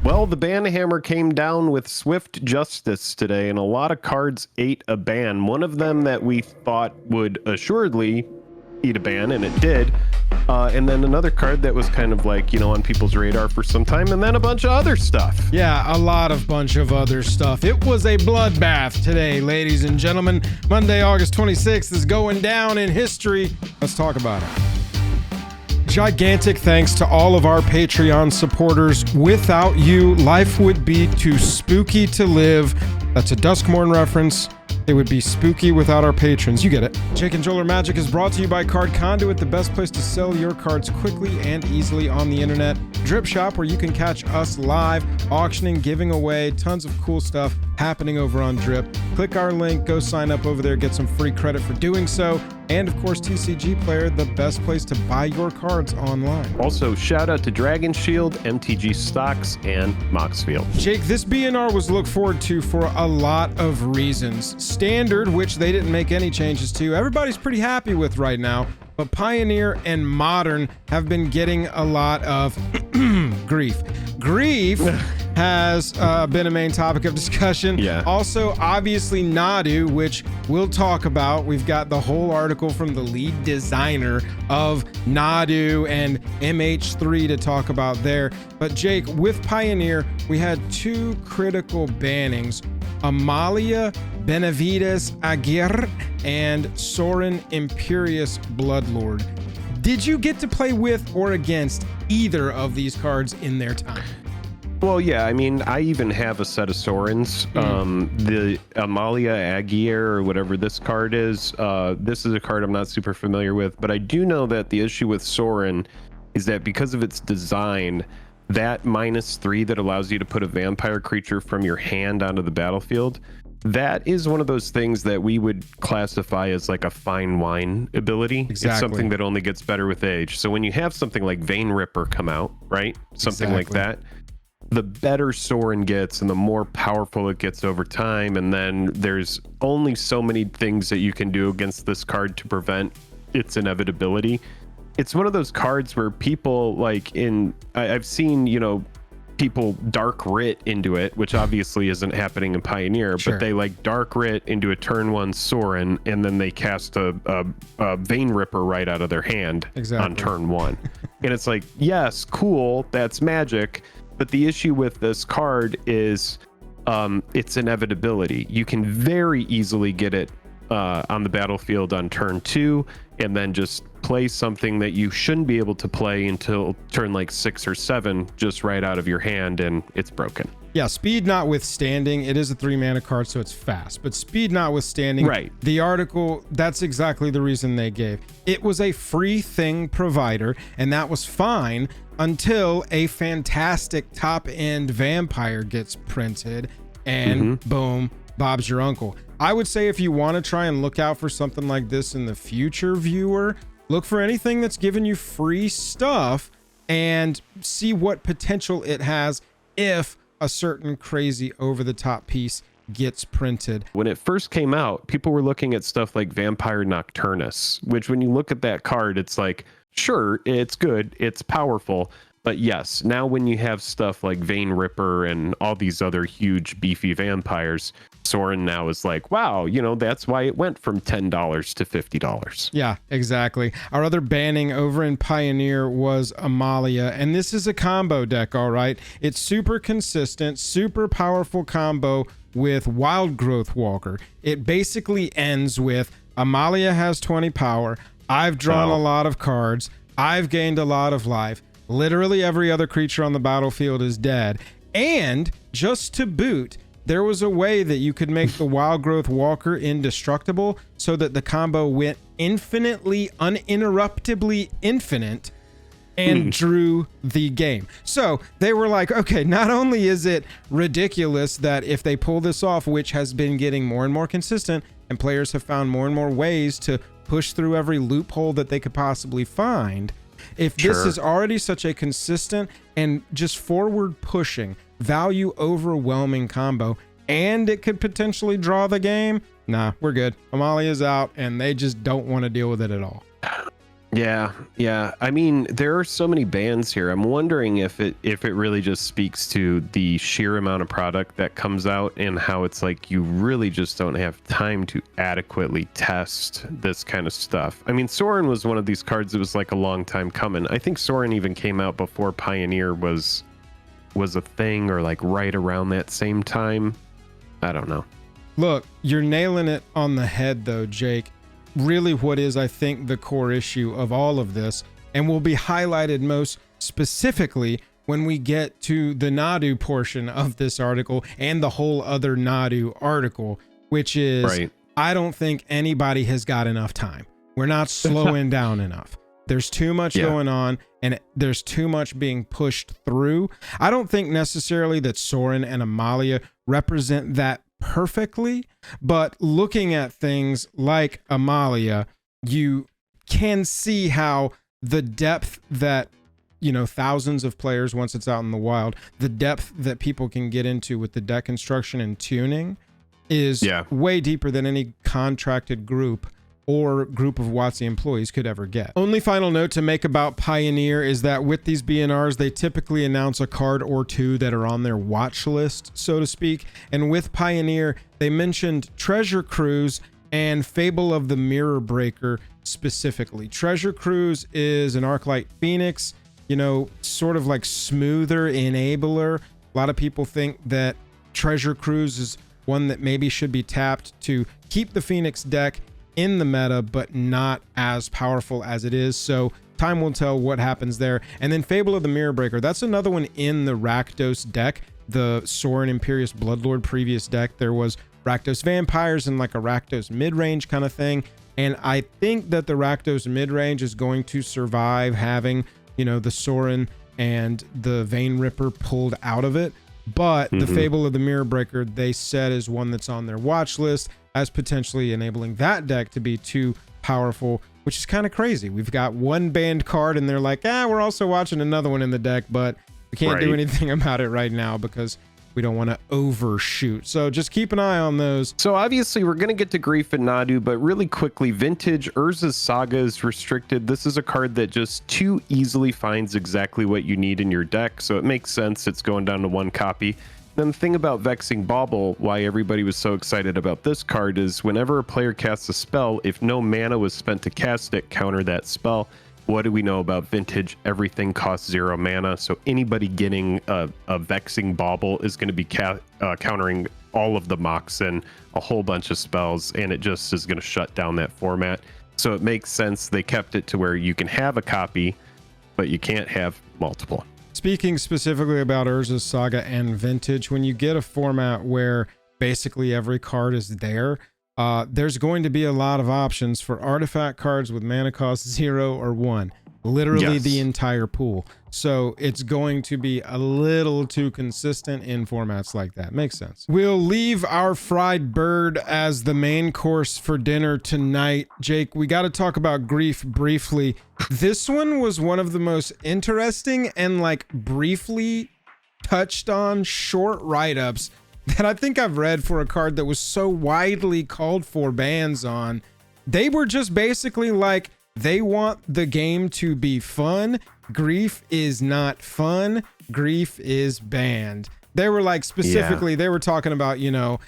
Well, the ban hammer came down with swift justice today, and a lot of cards ate a ban. One of them that we thought would assuredly eat a ban, and it did. And then another card that was kind of like, on people's radar for some time, and then a bunch of other stuff. Yeah, a bunch of other stuff. It was a bloodbath today, ladies and gentlemen. Monday, August 26th is going down in history. Let's talk about it. Gigantic thanks to all of our Patreon supporters. Without you, life would be too spooky to live. That's a Duskmorn reference. It would be spooky without our patrons. You get it. Jake and Joel Are Magic is brought to you by Card Conduit, the best place to sell your cards quickly and easily on the internet. Drip Shop, where you can catch us live, auctioning, giving away, tons of cool stuff happening over on Drip. Click our link, go sign up over there, get some free credit for doing so. And of course, TCG Player, the best place to buy your cards online. Also, shout out to Dragon Shield, MTG Stocks, and Moxfield. Jake, this BNR was looked forward to for a lot of reasons. Standard, which they didn't make any changes to, everybody's pretty happy with right now. But Pioneer and Modern have been getting a lot of grief. Grief has been a main topic of discussion. Yeah. Also, obviously, Nadu, which we'll talk about. We've got the whole article from the lead designer of Nadu and MH3 to talk about there. But Jake, with Pioneer, we had two critical bannings. Amalia Benavides Aguirre and Sorin Imperious Bloodlord. Did you get to play with or against either of these cards in their time? Well, yeah, I mean, I even have a set of Sorins. The Amalia Aguirre, or whatever this card is, this is a card I'm not super familiar with, but I do know that the issue with Sorin is that because of its design, that -3 that allows you to put a vampire creature from your hand onto the battlefield, that is one of those things that we would classify as like a fine wine ability. Exactly. It's something that only gets better with age. So when you have something like Vein Ripper come out, right? Something like that, the better Sorin gets and the more powerful it gets over time. And then there's only so many things that you can do against this card to prevent its inevitability. It's one of those cards where people I've seen, people dark writ into it, which obviously isn't happening in Pioneer, Sure. but they dark writ into a turn 1 Sorin, and then they cast a Vein Ripper right out of their hand on turn 1. And it's like, yes, cool, that's magic. But the issue with this card is its inevitability. You can very easily get it on the battlefield on turn 2, and then just play something that you shouldn't be able to play until turn 6 or 7, just right out of your hand, and it's broken. Yeah, speed notwithstanding, it is a 3-mana card, so it's fast. But speed notwithstanding, right. The article, that's exactly the reason they gave. It was a free thing provider, and that was fine until a fantastic top-end vampire gets printed, and boom, Bob's your uncle. I would say if you want to try and look out for something like this in the future, viewer, look for anything that's giving you free stuff and see what potential it has if a certain crazy over-the-top piece gets printed. When it first came out, people were looking at stuff like Vampire Nocturnus, which when you look at that card, it's like, sure, it's good, it's powerful, but yes, now when you have stuff like Vein Ripper and all these other huge beefy vampires, Sorin now is like, wow, that's why it went from $10 to $50. Yeah, exactly. Our other banning over in Pioneer was Amalia, and this is a combo deck, all right? It's super consistent, super powerful combo with Wild Growth Walker. It basically ends with Amalia has 20 power, I've drawn a lot of cards, I've gained a lot of life, literally every other creature on the battlefield is dead, and just to boot, there was a way that you could make the Wild Growth Walker indestructible so that the combo went infinitely, uninterruptedly infinite and drew the game. So they were like, okay, not only is it ridiculous that if they pull this off, which has been getting more and more consistent, and players have found more and more ways to push through every loophole that they could possibly find, if this is already such a consistent and just forward pushing, value overwhelming combo, and it could potentially draw the game, nah, we're good. Amalia's out, and they just don't want to deal with it at all. Yeah. I mean, there are so many bans here. I'm wondering if it really just speaks to the sheer amount of product that comes out and how it's like you really just don't have time to adequately test this kind of stuff. I mean, Sorin was one of these cards that was like a long time coming. I think Sorin even came out before Pioneer was a thing, or like right around that same time. I don't know. Look, you're nailing it on the head though, Jake. Really what is, I think, the core issue of all of this, and will be highlighted most specifically when we get to the Nadu portion of this article and the whole other Nadu article, which is, right. I don't think anybody has got enough time. We're not slowing down enough. There's too much going on, and there's too much being pushed through. I don't think necessarily that Sorin and Amalia represent that perfectly, but looking at things like Amalia, you can see how the depth that, you know, thousands of players, once it's out in the wild, the depth that people can get into with the deck construction and tuning is way deeper than any contracted group or group of WotC employees could ever get. Only final note to make about Pioneer is that with these BNRs, they typically announce a card or two that are on their watch list, so to speak. And with Pioneer, they mentioned Treasure Cruise and Fable of the Mirror Breaker specifically. Treasure Cruise is an Arclight Phoenix, you know, sort of like smoother enabler. A lot of people think that Treasure Cruise is one that maybe should be tapped to keep the Phoenix deck in the meta, but not as powerful as it is. So time will tell what happens there. And then Fable of the Mirror Breaker, that's another one in the Rakdos deck, the Sorin Imperious Bloodlord previous deck. There was Rakdos Vampires and like a Rakdos mid-range kind of thing. And I think that the Rakdos mid-range is going to survive having, you know, the Sorin and the Vein Ripper pulled out of it. But the Fable of the Mirror Breaker, they said, is one that's on their watch list as potentially enabling that deck to be too powerful, which is kind of crazy. We've got one banned card and they're like, we're also watching another one in the deck, but we can't do anything about it right now because we don't want to overshoot. So just keep an eye on those. So obviously we're going to get to Grief and Nadu, but really quickly, Vintage Urza's Saga is restricted. This is a card that just too easily finds exactly what you need in your deck. So it makes sense it's going down to one copy. Then the thing about Vexing Bauble, why everybody was so excited about this card, is whenever a player casts a spell, if no mana was spent to cast it, counter that spell. What do we know about Vintage? Everything costs 0 mana, so anybody getting a Vexing Bauble is going to be countering all of the Moxen, a whole bunch of spells, and it just is going to shut down that format. So it makes sense they kept it to where you can have a copy, but you can't have multiple. Speaking specifically about Urza's Saga and Vintage, when you get a format where basically every card is there, there's going to be a lot of options for artifact cards with mana cost 0 or 1. Literally the entire pool. So it's going to be a little too consistent in formats like that. Makes sense. We'll leave our fried bird as the main course for dinner tonight. Jake, we got to talk about Grief briefly. This one was one of the most interesting and like briefly touched on short write-ups that I think I've read for a card that was so widely called for bans on. They were just basically like, they want the game to be fun. Grief is not fun. Grief is banned. They were like, specifically, they were talking about, you know,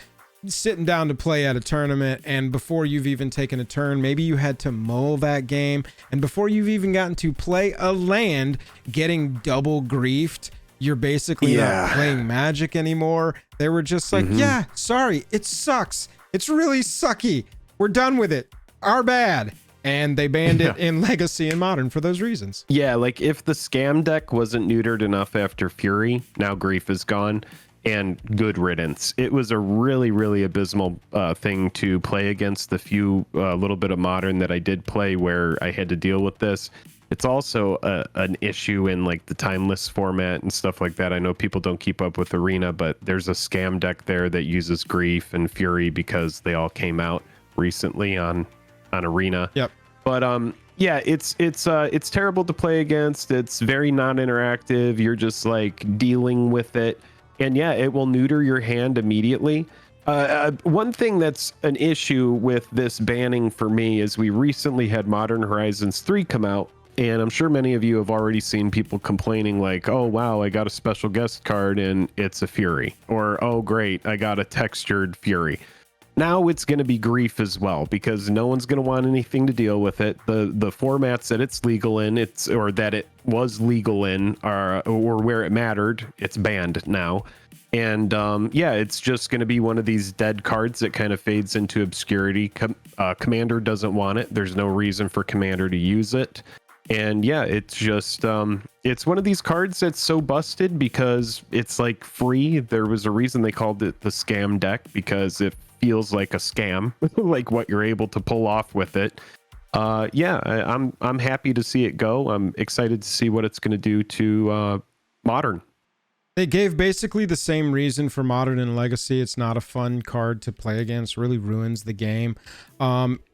sitting down to play at a tournament, and before you've even taken a turn, maybe you had to mull that game, and before you've even gotten to play a land, getting double griefed, you're basically not playing Magic anymore. They were just like, sorry, it sucks. It's really sucky. We're done with it. Our bad. And they banned it in Legacy and Modern for those reasons. Yeah, like if the scam deck wasn't neutered enough after Fury, now Grief is gone, and good riddance. It was a really, really abysmal thing to play against the few little bit of Modern that I did play where I had to deal with this. It's also an issue in like the Timeless format and stuff like that. I know people don't keep up with Arena, but there's a scam deck there that uses Grief and Fury because they all came out recently on Arena. Yep. But yeah, it's terrible to play against. It's very non-interactive. You're just like dealing with it, and yeah, it will neuter your hand immediately. One thing that's an issue with this banning for me is we recently had Modern Horizons 3 come out, and I'm sure many of you have already seen people complaining like, oh, wow, I got a special guest card and it's a Fury. Or, oh, great, I got a textured Fury. Now it's going to be Grief as well, because no one's going to want anything to deal with it. The formats that it's legal in, or that it was legal in, or where it mattered, it's banned now. And yeah, it's just going to be one of these dead cards that kind of fades into obscurity. Commander doesn't want it. There's no reason for Commander to use it. And yeah, it's just it's one of these cards that's so busted because it's like free. There was a reason they called it the scam deck, because it feels like a scam, like what you're able to pull off with it. Yeah, I'm happy to see it go. I'm excited to see what it's going to do to Modern. They gave basically the same reason for Modern and Legacy. It's not a fun card to play against, really ruins the game.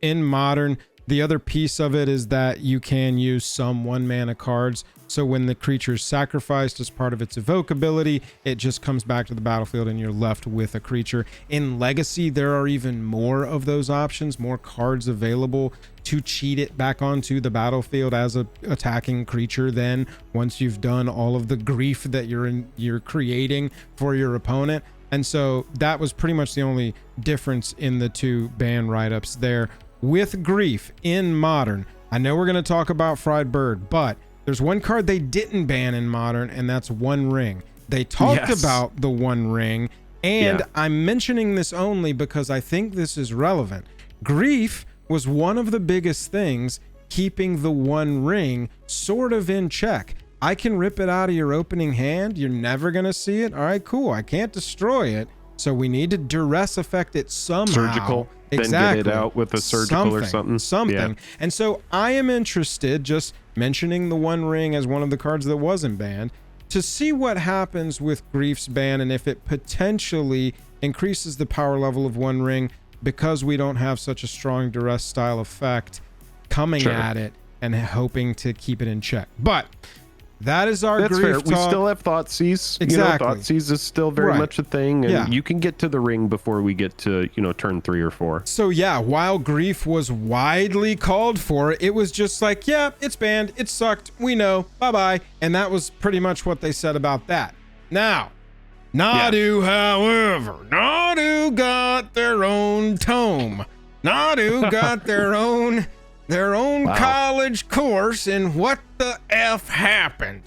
In Modern, the other piece of it is that you can use some 1-mana cards. So when the creature is sacrificed as part of its evoke ability, it just comes back to the battlefield and you're left with a creature. In Legacy, there are even more of those options, more cards available to cheat it back onto the battlefield as a attacking creature. Then once you've done all of the grief that you're creating for your opponent. And so that was pretty much the only difference in the two ban write-ups there. With Grief in Modern, I know we're going to talk about Fried Bird, but there's one card they didn't ban in Modern, and that's One Ring. They talked about the One Ring, and I'm mentioning this only because I think this is relevant. Grief was one of the biggest things keeping the One Ring sort of in check. I can rip it out of your opening hand. You're never going to see it. All right, cool. I can't destroy it. So we need to duress effect it somehow. Surgical. Exactly. Then get it out with a surgical or something. Yeah. And so I am interested, just mentioning the One Ring as one of the cards that wasn't banned, to see what happens with Grief's ban and if it potentially increases the power level of One Ring because we don't have such a strong duress style effect coming at it and hoping to keep it in check. But that is our Grief talk. We still have Thoughtseize. Exactly. Thoughtseize is still very much a thing, and you can get to the ring before we get to, turn 3 or 4. So yeah, while Grief was widely called for, it was just like, yeah, it's banned, it sucked, we know, bye-bye. And that was pretty much what they said about that. Now, Nadu, however, Nadu got their own tome. Nadu got their own college course in what the F happened.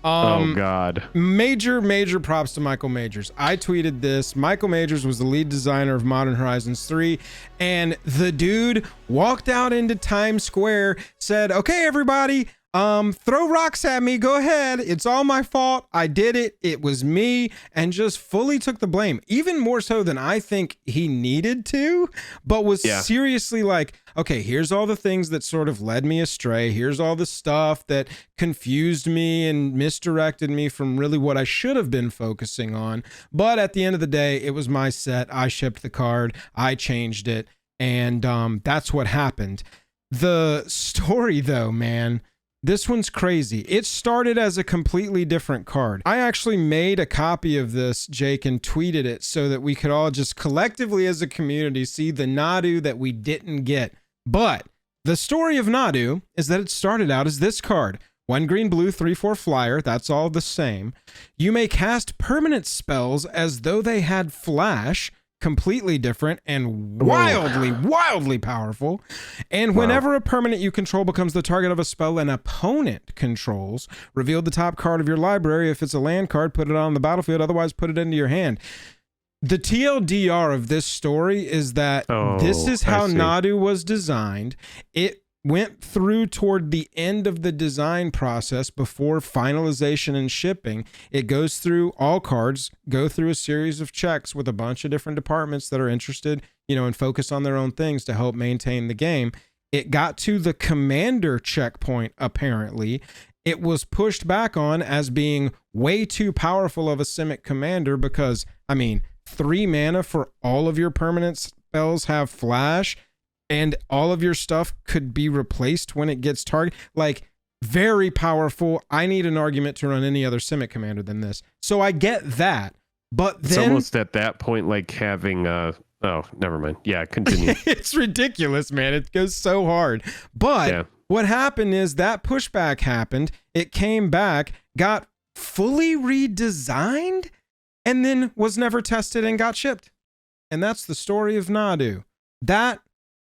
Oh God. Major props to Michael Majors. I tweeted this. Michael Majors was the lead designer of Modern Horizons 3, and the dude walked out into Times Square, said, okay, everybody, throw rocks at me, go ahead, it's all my fault, I did it, it was me, and just fully took the blame, even more so than I think he needed to, but was seriously like, okay, here's all the things that sort of led me astray, here's all the stuff that confused me and misdirected me from really what I should have been focusing on, but at the end of the day, it was my set, I shipped the card, I changed it, and that's what happened. The story though, man, this one's crazy. It started as a completely different card. I actually made a copy of this, Jake, and tweeted it so that we could all just collectively as a community see the Nadu that we didn't get. But the story of Nadu is that it started out as this card. 1 green, blue, 3/4 flyer. That's all the same. You may cast permanent spells as though they had flash, completely different and wildly powerful. And whenever a permanent you control becomes the target of a spell an opponent controls, reveal the top card of your library. If it's a land card, put it on the battlefield, otherwise put it into your hand. The TLDR of this story is that this is how Nadu was designed. It went through toward the end of the design process before finalization and shipping. It goes through, all cards go through a series of checks with a bunch of different departments that are interested, and focus on their own things to help maintain the game. It got to the commander checkpoint, apparently. It was pushed back on as being way too powerful of a Simic commander because, 3 mana for all of your permanent spells have flash, and all of your stuff could be replaced when it gets targeted. Like, very powerful. I need an argument to run any other Simic commander than this. So I get that. But it's then almost at that point like having oh, never mind. Yeah, continue. it's ridiculous, man. It goes so hard. But what happened is that pushback happened. It came back, got fully redesigned, and then was never tested and got shipped. And that's the story of Nadu. That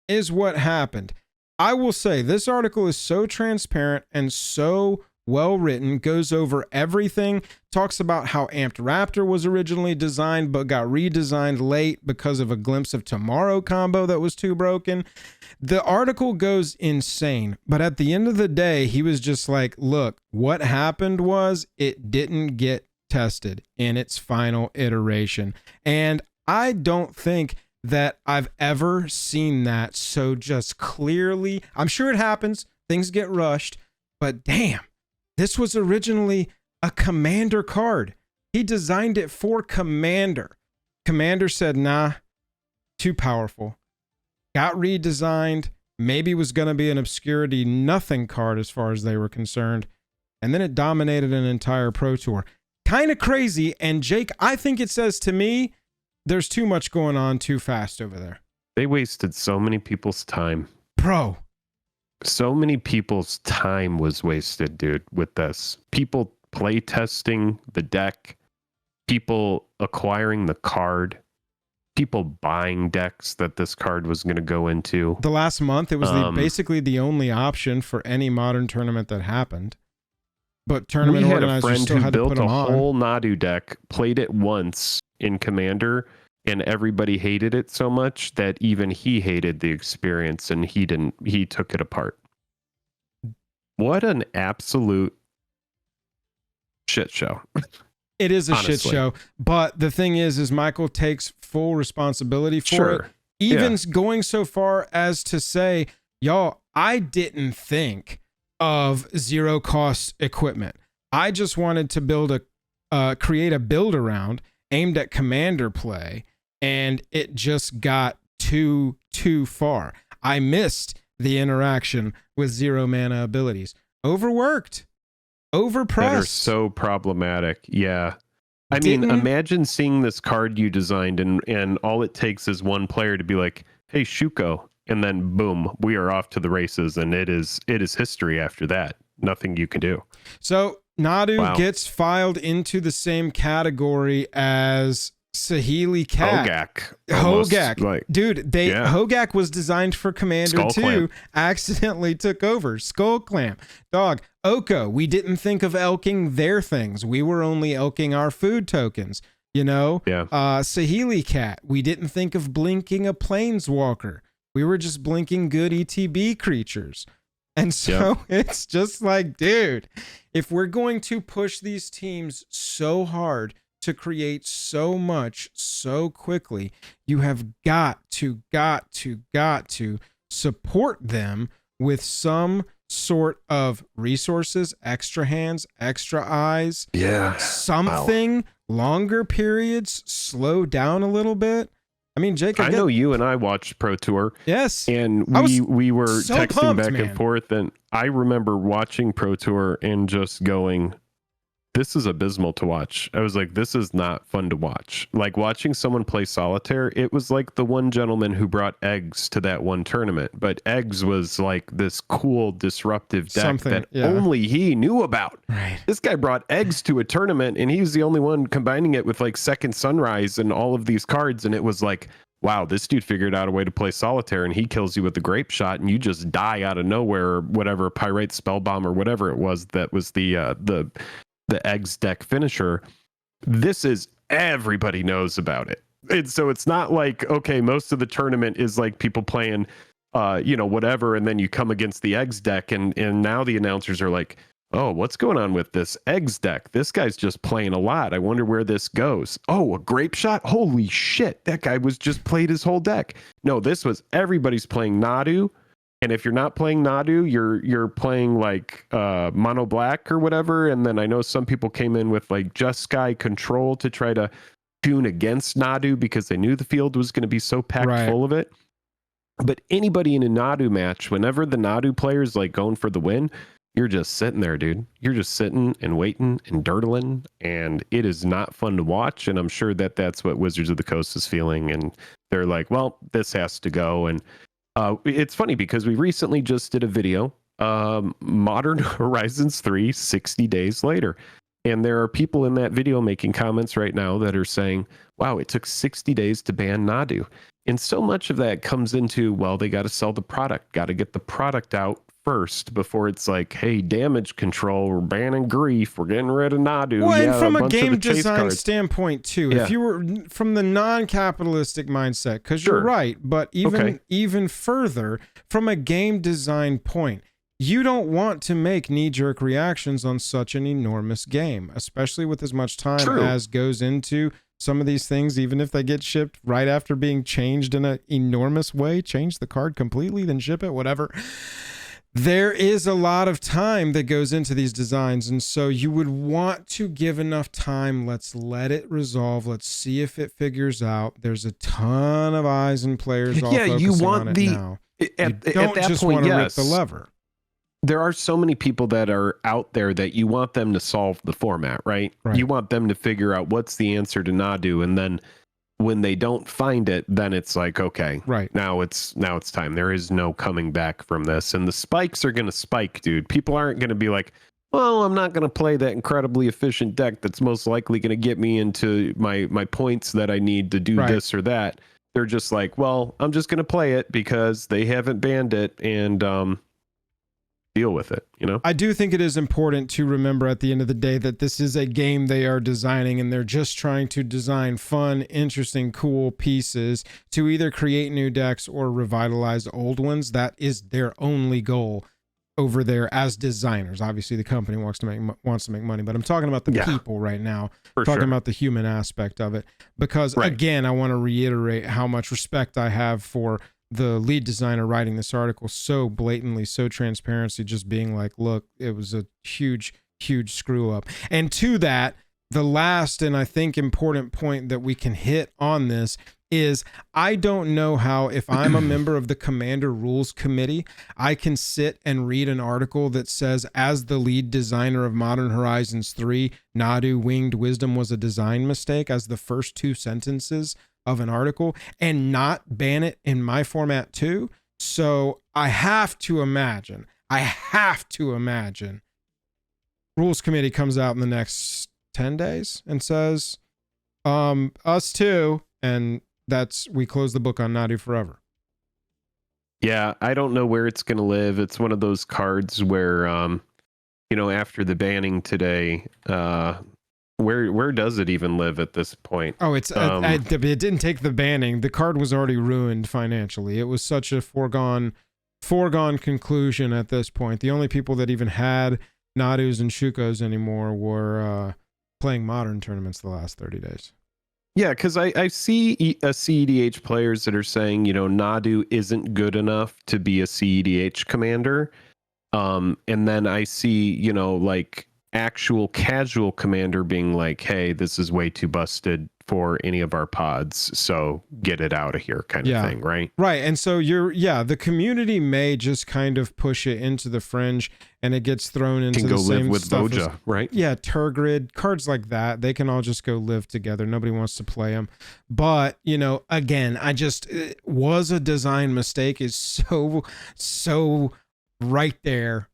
is what happened. I will say this article is so transparent and so well written, goes over everything, talks about how Amped Raptor was originally designed but got redesigned late because of a Glimpse of Tomorrow combo that was too broken. The article goes insane, but at the end of the day, he was just like, look, what happened was it didn't get tested in its final iteration. And I don't think that I've ever seen that so just clearly. I'm sure it happens, things get rushed, but damn. This was originally a Commander card. He designed it for Commander. Commander said, nah, too powerful. Got redesigned. Maybe was going to be an obscurity nothing card as far as they were concerned. And then it dominated an entire Pro Tour. Kind of crazy. And Jake, I think it says to me, there's too much going on too fast over there. They wasted so many people's time. Bro. So many people's time was wasted, dude, with this. People play testing the deck, people acquiring the card, people buying decks that this card was going to go into. The last month, it was basically the only option for any modern tournament that happened. But tournament organizers still had to put them on. We had a friend who built a whole Nadu deck, played it once in Commander, and everybody hated it so much that even he hated the experience and he took it apart. What an absolute shit show. It is a shit show. But the thing is Michael takes full responsibility for it. Even going so far as to say, y'all, I didn't think of zero cost equipment. I just wanted to create a build around aimed at Commander play. And it just got too far. I missed the interaction with zero mana abilities. Overworked. Overpressed. That are so problematic. Yeah. I mean, imagine seeing this card you designed and all it takes is one player to be like, hey, Shuko. And then boom, we are off to the races. And it is history after that. Nothing you can do. So Nadu gets filed into the same category as Saheeli Cat. Hogak. Like, dude, Hogak was designed for Commander Skull 2, Clamp. accidentally took over. Skull Clamp. Dog. Oko, we didn't think of elking their things. We were only elking our food tokens. You know? Yeah. Saheeli Cat, we didn't think of blinking a Planeswalker. We were just blinking good ETB creatures. And so it's just like, dude, if we're going to push these teams so hard to create so much so quickly, you have got to support them with some sort of resources, extra hands, extra eyes, something, longer periods, slow down a little bit. I mean, Jake, I know you and I watched Pro Tour. Yes. And we were so texting pumped, back and forth. And I remember watching Pro Tour and just going, this is abysmal to watch. I was like, this is not fun to watch. Like watching someone play solitaire, it was like the one gentleman who brought eggs to that one tournament. But eggs was like this cool, disruptive deck that only he knew about. Right. This guy brought eggs to a tournament and he was the only one combining it with like Second Sunrise and all of these cards. And it was like, wow, this dude figured out a way to play solitaire and he kills you with the grape shot and you just die out of nowhere or whatever, Pyrite Spellbomb or whatever it was that was the eggs deck finisher. This is, everybody knows about it. And so it's not like, okay, most of the tournament is like people playing whatever, and then you come against the eggs deck and now the announcers are like, oh, what's going on with this eggs deck? This guy's just playing a lot. I wonder where this goes. Oh, a grape shot? Holy shit, that guy was just played his whole deck. No, this was everybody's playing Nadu. And if you're not playing Nadu, you're playing like mono black or whatever. And then I know some people came in with like Just Sky Control to try to tune against Nadu because they knew the field was going to be so packed full of it. But anybody in a Nadu match, whenever the Nadu player is like going for the win, you're just sitting there, dude. You're just sitting and waiting and dirtling, and it is not fun to watch. And I'm sure that that's what Wizards of the Coast is feeling. And they're like, well, this has to go. And it's funny because we recently just did a video, Modern Horizons 3, 60 days later. And there are people in that video making comments right now that are saying, wow, it took 60 days to ban Nadu. And so much of that comes into, well, they got to sell the product, got to get the product out first before it's like, hey, damage control, we're banning grief, we're getting rid of Nadu. Well, yeah, and from a bunch of game the chase design cards. standpoint too, Yeah. if you were from the non-capitalistic mindset, because Sure. you're right, but Okay. even further from a game design point, you don't want to make knee-jerk reactions on such an enormous game, especially with as much time True. as goes into some of these things, even if they get shipped right after being changed in an enormous way, change the card completely, then ship it, whatever. There is a lot of time that goes into these designs, and so you would want to give enough time. Let's let it resolve. Let's see if it figures out. There's a ton of eyes and players all Yeah, you focusing want on it the now. at, You at don't that just point, want to rip yes. the lever. There are so many people that are out there that you want them to solve the format, right? Right. You want them to figure out what's the answer to Nadu, and then when they don't find it, then it's like, okay, Right. now it's time. There is no coming back from this, and the spikes are going to spike, dude. People aren't going to be like, well, I'm not going to play that incredibly efficient deck that's most likely going to get me into my points that I need to do Right. this or that. They're just like, well, I'm just going to play it because they haven't banned it, and deal with it, you know? I do think it is important to remember at the end of the day that this is a game they are designing, and they're just trying to design fun, interesting, cool pieces to either create new decks or revitalize old ones. That is their only goal over there as designers. Obviously, the company wants to make money, but I'm talking about the people right now, talking about the human aspect of it. Because again, I want to reiterate how much respect I have for the lead designer writing this article so blatantly, so transparency, just being like, look, it was a huge screw up. And to that, the last and I think important point that we can hit on this is I don't know how, if I'm a member of the Commander Rules Committee, I can sit and read an article that says, as the lead designer of Modern Horizons 3, Nadu Winged Wisdom was a design mistake, as the first two sentences of an article, and not ban it in my format too. So I have to imagine Rules Committee comes out in the next 10 days and says, us too. And we close the book on Nadu forever. Yeah, I don't know where it's going to live. It's one of those cards where, after the banning today, where does it even live at this point? Oh, it didn't take the banning. The card was already ruined financially. It was such a foregone conclusion at this point. The only people that even had Nadus and Shukos anymore were playing modern tournaments the last 30 days. Yeah, because I see CEDH players that are saying, Nadu isn't good enough to be a CEDH commander. And then I see, like actual casual commander being like, hey, this is way too busted for any of our pods, so get it out of here kind of thing, right? Right. And so the community may just kind of push it into the fringe, and it gets thrown into the same live with stuff Voja, right? Yeah, Turgrid, cards like that, they can all just go live together. Nobody wants to play them. But, again, it was a design mistake is so right there.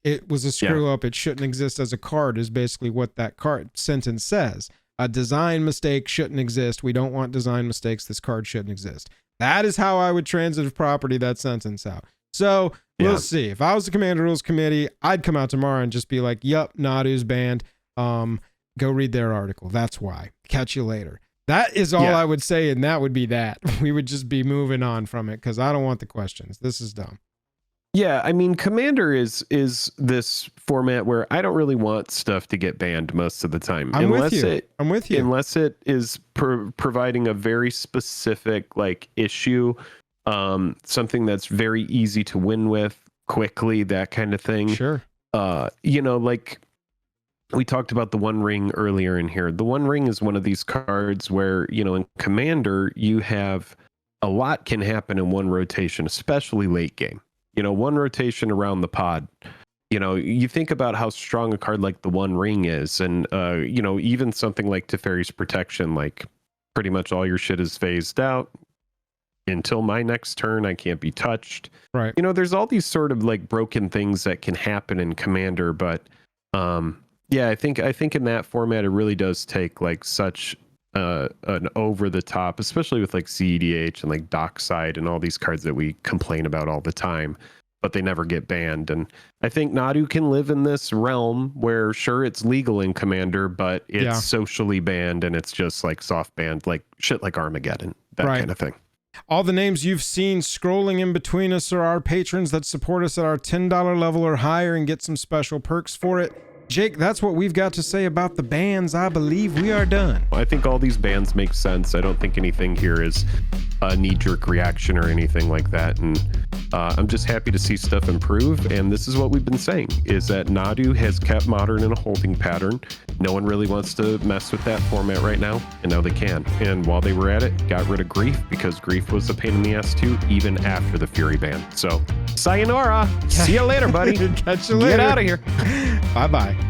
It was a screw up. It shouldn't exist as a card is basically what that card sentence says. A design mistake shouldn't exist. We don't want design mistakes. This card shouldn't exist. That is how I would transitive property that sentence out. So we'll see. If I was the Commander Rules Committee, I'd come out tomorrow and just be like, yup, Nadu's banned. Go read their article. That's why. Catch you later. That is all I would say, and that would be that. We would just be moving on from it because I don't want the questions. This is dumb. Yeah, I mean, Commander is this format where I don't really want stuff to get banned most of the time. I'm with you. Unless it is providing a very specific issue, something that's very easy to win with quickly, that kind of thing. Sure. Like we talked about the One Ring earlier in here. The One Ring is one of these cards where, in Commander, you have a lot can happen in one rotation, especially late game. One rotation around the pod, you know, you think about how strong a card like the One Ring is, and you know, even something like Teferi's Protection, like pretty much all your shit is phased out until my next turn. I can't be touched. Right. You know, there's all these sort of like broken things that can happen in Commander, but yeah, I think in that format it really does take like such an over the top, especially with like CEDH and like Dockside and all these cards that we complain about all the time, but they never get banned. And I think Nadu can live in this realm where sure, it's legal in Commander, but it's socially banned, and it's just like soft banned, like shit like Armageddon, that kind of thing. All the names you've seen scrolling in between us are our patrons that support us at our $10 level or higher and get some special perks for it. Jake, that's what we've got to say about the bans. I believe we are done. I think all these bans make sense. I don't think anything here is a knee-jerk reaction or anything like that. And I'm just happy to see stuff improve. And this is what we've been saying, is that Nadu has kept Modern in a holding pattern. No one really wants to mess with that format right now, and now they can. And while they were at it, got rid of Grief, because Grief was a pain in the ass too, even after the Fury ban. So sayonara. See you later, buddy. Catch you later. Get out of here. Bye-bye.